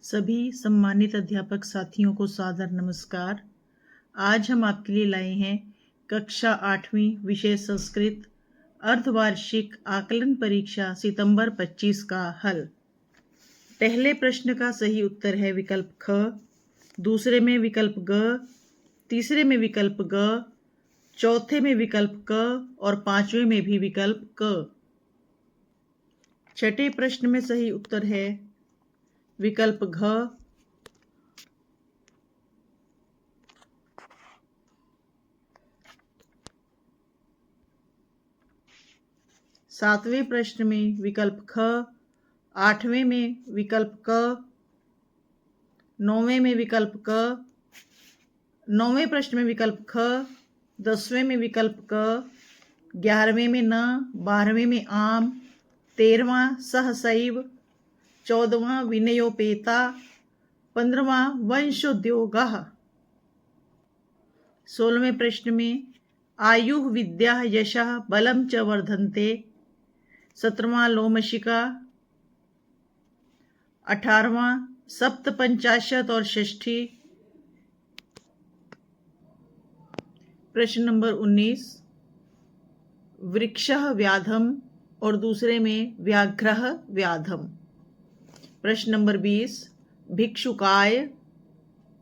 सभी सम्मानित अध्यापक साथियों को सादर नमस्कार। आज हम आपके लिए लाए हैं कक्षा 8वीं विषय संस्कृत अर्धवार्षिक आकलन परीक्षा सितंबर 25 का हल। पहले प्रश्न का सही उत्तर है विकल्प ख, दूसरे में विकल्प ग, तीसरे में विकल्प ग, चौथे में विकल्प क और पांचवें में भी विकल्प क। छठे प्रश्न में सही उत्तर है विकल्प घ। सातवें प्रश्न में विकल्प ख, आठवें में विकल्प क, नौवें में विकल्प क, नौवें प्रश्न में विकल्प ख, 10वें में विकल्प क, 11वें में न, 12वें में आम, 13वां सहसैव, 14वां विनयोपेता, 15वां वंशोद्योगः। 16वें प्रश्न में आयुः विद्या यशः बलं च वर्धन्ते, 17वां लोमशिका, 18वां सप्तपंचाशत और षष्ठी। प्रश्न नंबर 19 वृक्षः व्याधम और दूसरे में व्याघ्रः व्याधम। प्रश्न नंबर 20 भिक्षुकाय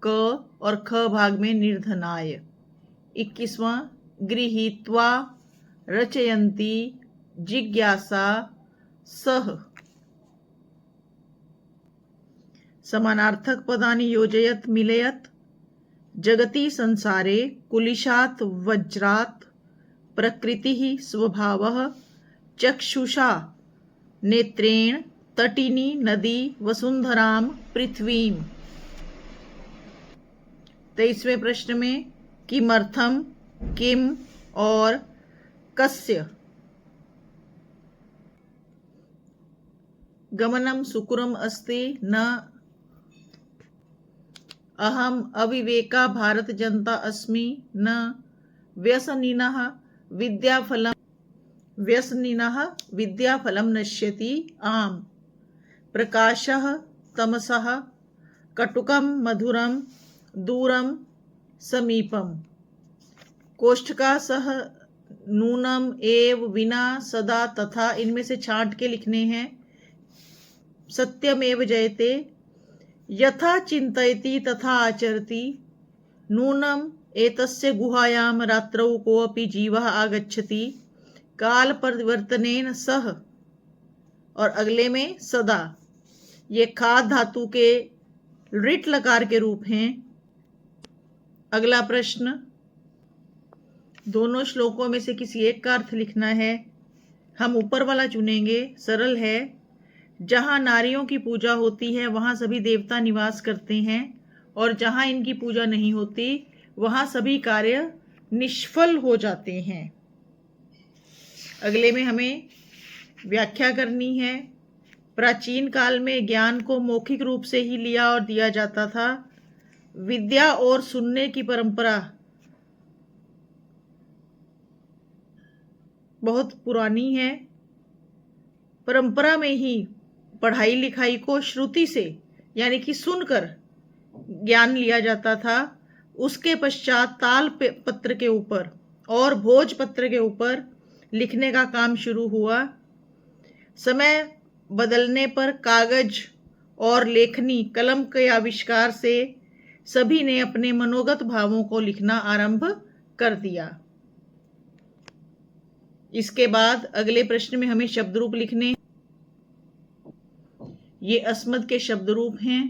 क और ख भाग में निर्धनाय। 21वां गृहीत्वा रचयन्ति जिज्ञासा सह। समानार्थक पदानि योजयत मिलयत जगति संसारे कुलिशात वज्रात प्रकृतिः स्वभावः चक्षुषा नेत्रेण तटिनी नदी वसुंधराम पृथ्वीम। 23वें प्रश्न में किमर्थम, किम और कस्य। गमनम सुकुरम अस्ति न अहम अविवेका भारत जनता अस्मि न व्यसनिनः विद्याफलं नश्यति आम। प्रकाशः तमसः कटुकं मधुरं दूरं समीपम। कोष्ठका सह नूनम एव विना सदा तथा। इनमें से छांट के लिखने हैं। सत्यमेव जयते यथा चिंतयति तथा आचरति। नूनम एतस्य गुहायां रात्रौ कोऽपि जीवः आगच्छति। काल परिवर्तनेन सह और अगले में सदा। ये खाद धातु के ऋट लकार के रूप हैं। अगला प्रश्न दोनों श्लोकों में से किसी एक का अर्थ लिखना है। हम ऊपर वाला चुनेंगे, सरल है। जहाँ नारियों की पूजा होती है वहाँ सभी देवता निवास करते हैं और जहाँ इनकी पूजा नहीं होती वहाँ सभी कार्य निष्फल हो जाते हैं। अगले में हमें व्याख्या करनी है। प्राचीन काल में ज्ञान को मौखिक रूप से ही लिया और दिया जाता था। विद्या और सुनने की परंपरा बहुत पुरानी है। परंपरा में ही पढ़ाई लिखाई को श्रुति से यानी कि सुनकर ज्ञान लिया जाता था। उसके पश्चात ताल पत्र के ऊपर और भोज पत्र के ऊपर लिखने का काम शुरू हुआ। समय बदलने पर कागज और लेखनी कलम के आविष्कार से सभी ने अपने मनोगत भावों को लिखना आरंभ कर दिया। इसके बाद अगले प्रश्न में हमें शब्द रूप लिखने। ये अस्मद के शब्द रूप हैं।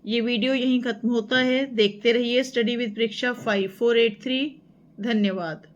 ये वीडियो यहीं खत्म होता है। देखते रहिए स्टडी विद परीक्षा 5483। धन्यवाद।